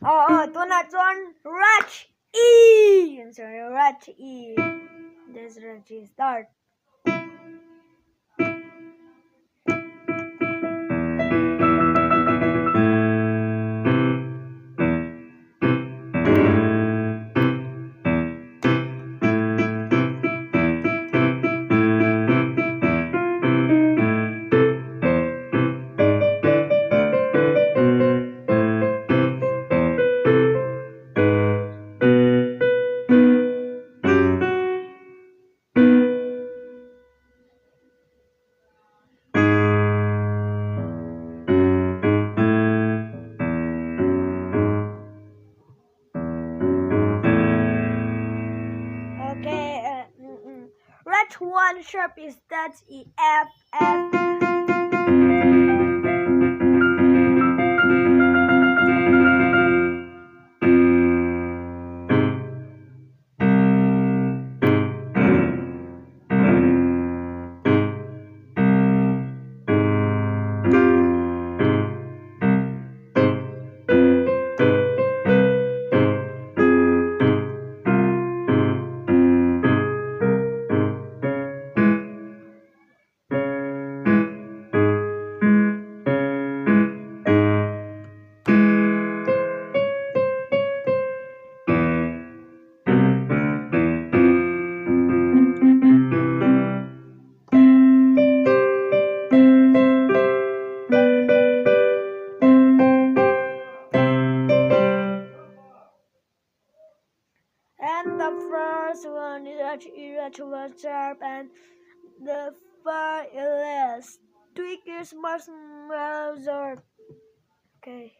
Oh, donuts on rat E. Sorry, rat E. This rat E. Start. Rat 1 sharp is that E F F. And the first one is actually sharp, and the far less. Tweak is much smaller. Okay.